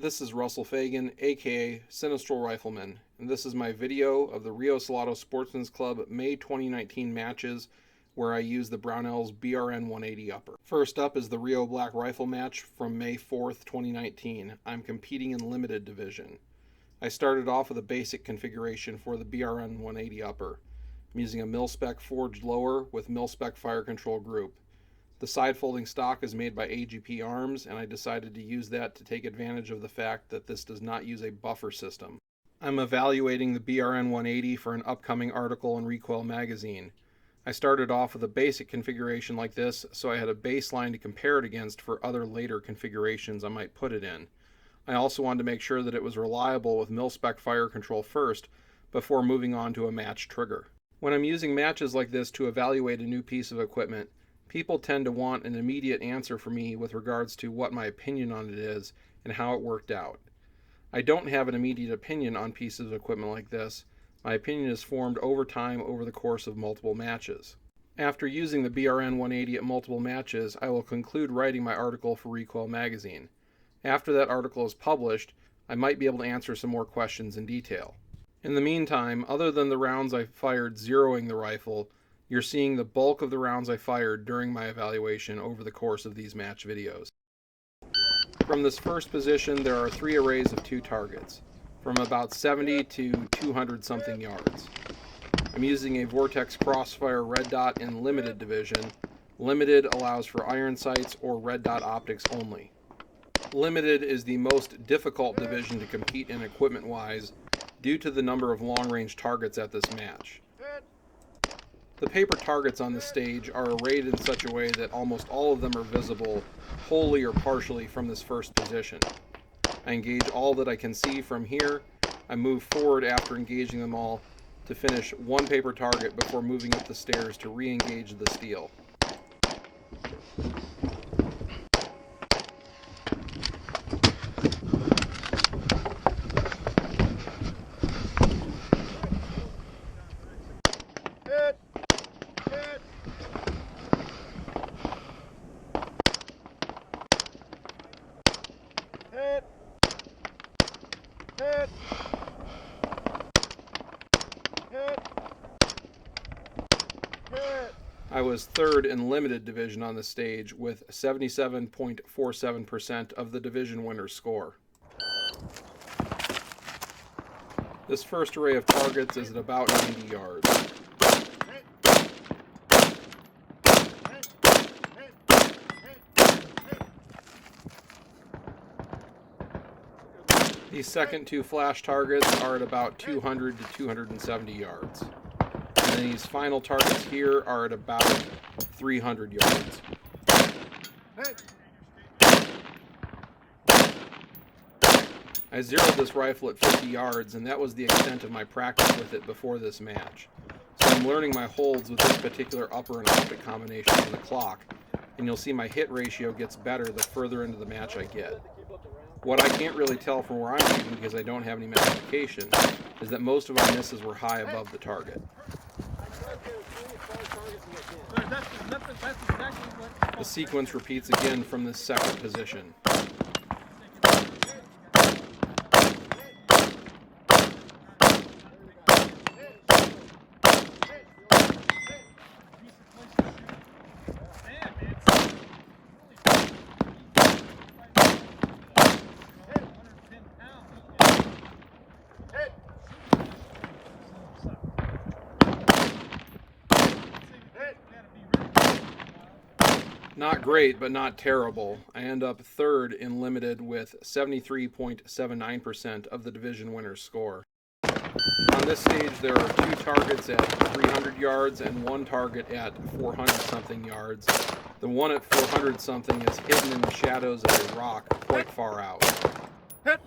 This is Russell Fagan, aka Sinistral Rifleman, and this is my video of the Rio Salado Sportsman's Club May 2019 matches where I use the Brownell's BRN 180 upper. First up is the Rio Black Rifle match from May 4th, 2019. I'm competing in limited division. I started off with a basic configuration for the BRN 180 upper. I'm using a mil-spec forged lower with mil-spec fire control group. The side folding stock is made by AGP Arms, and I decided to use that to take advantage of the fact that this does not use a buffer system. I'm evaluating the BRN 180 for an upcoming article in Recoil magazine. I started off with a basic configuration like this, so I had a baseline to compare it against for other later configurations I might put it in. I also wanted to make sure that it was reliable with mil-spec fire control first, before moving on to a match trigger. When I'm using matches like this to evaluate a new piece of equipment, people tend to want an immediate answer from me with regards to what my opinion on it is and how it worked out. I don't have an immediate opinion on pieces of equipment like this. My opinion is formed over time over the course of multiple matches. After using the BRN 180 at multiple matches, I will conclude writing my article for Recoil magazine. After that article is published, I might be able to answer some more questions in detail. In the meantime, other than the rounds I fired zeroing the rifle, you're seeing the bulk of the rounds I fired during my evaluation over the course of these match videos. From this first position, there are 3 arrays of 2 targets, from about 70 to 200 something yards. I'm using a Vortex Crossfire red dot in limited division. Limited allows for iron sights or red dot optics only. Limited is the most difficult division to compete in equipment-wise due to the number of long-range targets at this match. The paper targets on the stage are arrayed in such a way that almost all of them are visible wholly or partially from this first position. I engage all that I can see from here. I move forward after engaging them all to finish one paper target before moving up the stairs to re-engage the steel. I was third in limited division on the stage with 77.47% of the division winner's score. This first array of targets is at about 90 yards. These second 2 flash targets are at about 200 to 270 yards. And these final targets here are at about 300 yards. I zeroed this rifle at 50 yards, and that was the extent of my practice with it before this match. So I'm learning my holds with this particular upper and optic combination on the clock, and you'll see my hit ratio gets better the further into the match I get. What I can't really tell from where I'm shooting because I don't have any magnification is that most of our misses were high above the target. The sequence repeats again from this second position. Not great, but not terrible. I end up third in limited with 73.79% of the division winner's score. On this stage, there are 2 targets at 300 yards and 1 target at 400 something yards. The one at 400 something is hidden in the shadows of a rock quite far out. Hit!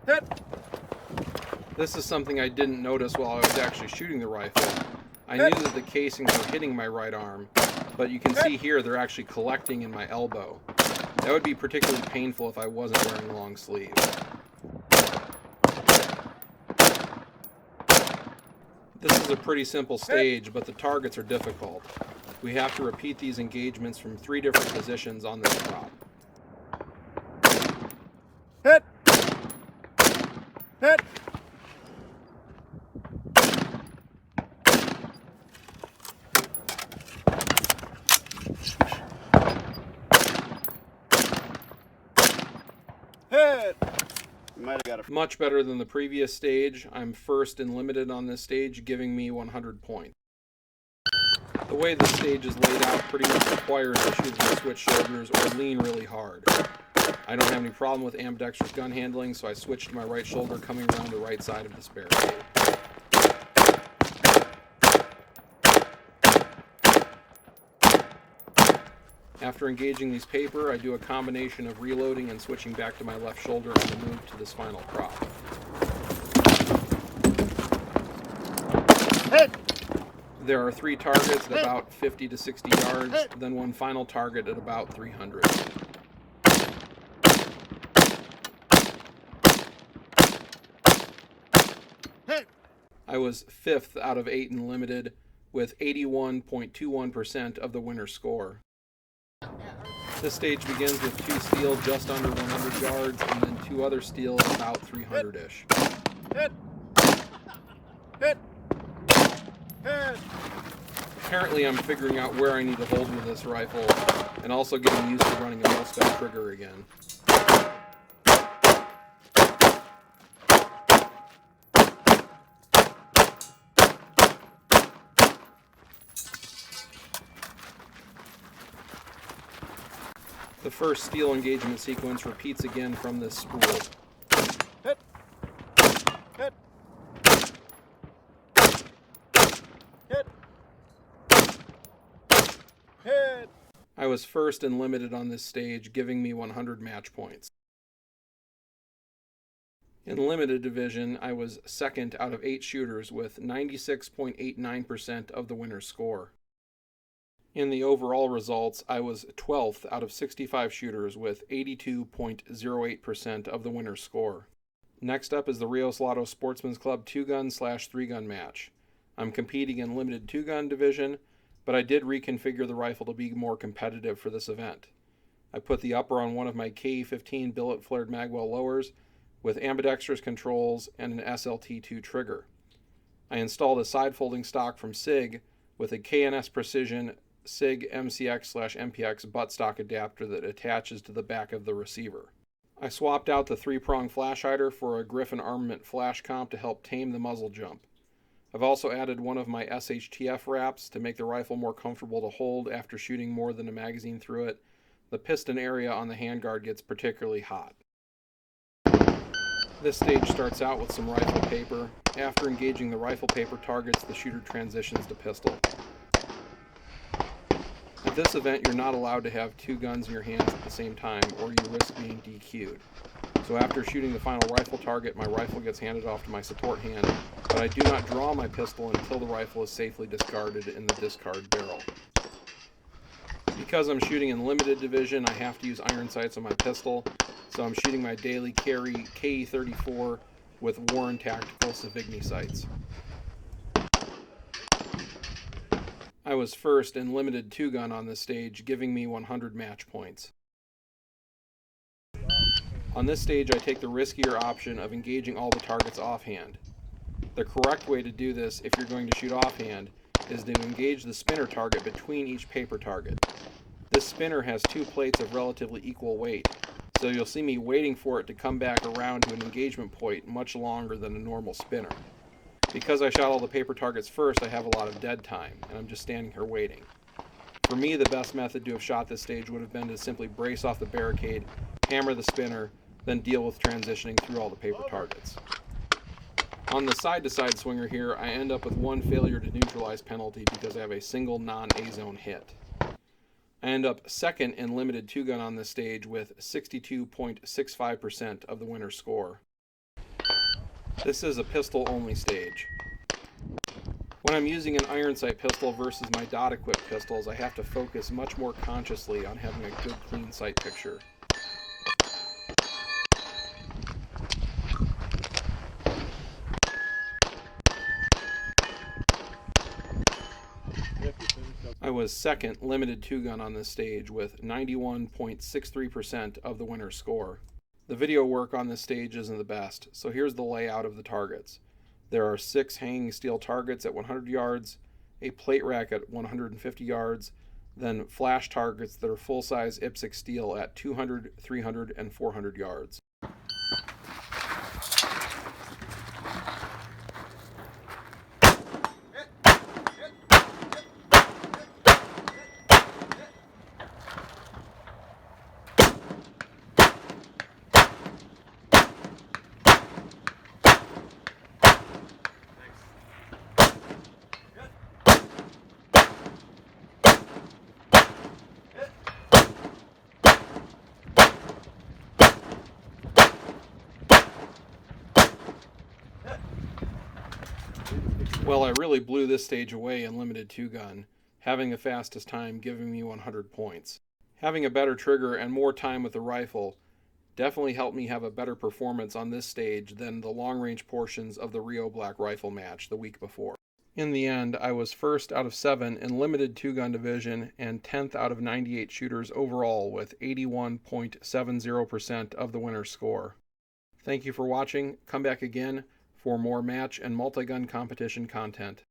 Hit! This is something I didn't notice while I was actually shooting the rifle. I knew that the casings were hitting my right arm, but you can see here they're actually collecting in my elbow. That would be particularly painful if I wasn't wearing long sleeves. This is a pretty simple stage, but the targets are difficult. We have to repeat these engagements from 3 different positions on this prop. Hit! Hit! Hit! You might have got it. Much better than the previous stage. I'm first and limited on this stage, giving me 100 points. The way this stage is laid out pretty much requires I shoot with switch shoulders or lean really hard. I don't have any problem with ambidextrous gun handling, so I switch to my right shoulder coming around the right side of this barricade. After engaging these paper, I do a combination of reloading and switching back to my left shoulder on the move to this final prop. Hit! There are 3 targets at about 50 to 60 yards, then one final target at about 300. Hit! I was 5th out of 8 in limited with 81.21% of the winner's score. This stage begins with 2 steel just under 100 yards and then 2 other steel about 300-ish. Hit! Hit! Hit! Apparently I'm figuring out where I need to hold with this rifle and also getting used to running a mil-spec trigger again. The first steel engagement sequence repeats again from this spool. Hit! Hit! Hit! Hit! I was first and limited on this stage, giving me 100 match points. In limited division, I was 2nd out of 8 shooters with 96.89% of the winner's score. In the overall results, I was 12th out of 65 shooters with 82.08% of the winner's score. Next up is the Rio Salado Sportsman's Club 2-gun/3-gun match. I'm competing in limited 2-gun division, but I did reconfigure the rifle to be more competitive for this event. I put the upper on one of my KE-15 billet flared magwell lowers with ambidextrous controls and an SLT2 trigger. I installed a side folding stock from SIG with a KNS Precision SIG MCX/MPX buttstock adapter that attaches to the back of the receiver. I swapped out the 3-prong flash hider for a Griffin Armament flash comp to help tame the muzzle jump. I've also added one of my SHTF wraps to make the rifle more comfortable to hold after shooting more than a magazine through it. The piston area on the handguard gets particularly hot. This stage starts out with some rifle paper. After engaging the rifle paper targets, the shooter transitions to pistol. At this event, you're not allowed to have 2 guns in your hands at the same time, or you risk being DQ'd. So after shooting the final rifle target, my rifle gets handed off to my support hand, but I do not draw my pistol until the rifle is safely discarded in the discard barrel. Because I'm shooting in limited division, I have to use iron sights on my pistol, so I'm shooting my daily carry KE-34 with Warren Tactical Savigny sights. I was first in limited 2-gun on this stage, giving me 100 match points. On this stage, I take the riskier option of engaging all the targets offhand. The correct way to do this, if you're going to shoot offhand, is to engage the spinner target between each paper target. This spinner has 2 plates of relatively equal weight, so you'll see me waiting for it to come back around to an engagement point much longer than a normal spinner. Because I shot all the paper targets first, I have a lot of dead time, and I'm just standing here waiting. For me, the best method to have shot this stage would have been to simply brace off the barricade, hammer the spinner, then deal with transitioning through all the paper targets. On the side-to-side swinger here, I end up with 1 failure to neutralize penalty because I have a single non-A-zone hit. I end up 2nd in limited 2-gun on this stage with 62.65% of the winner's score. This is a pistol-only stage. When I'm using an iron sight pistol versus my dot-equipped pistols, I have to focus much more consciously on having a good, clean sight picture. I was second limited 2-gun on this stage with 91.63% of the winner's score. The video work on this stage isn't the best, so here's the layout of the targets. There are 6 hanging steel targets at 100 yards, a plate rack at 150 yards, then flash targets that are full-size IPSC steel at 200, 300, and 400 yards. Well, I really blew this stage away in limited 2-gun, having the fastest time giving me 100 points. Having a better trigger and more time with the rifle definitely helped me have a better performance on this stage than the long-range portions of the Rio Black Rifle match the week before. In the end, I was first out of 7 in limited 2-gun division and 10th out of 98 shooters overall with 81.70% of the winner's score. Thank you for watching. Come back again for more match and multi-gun competition content.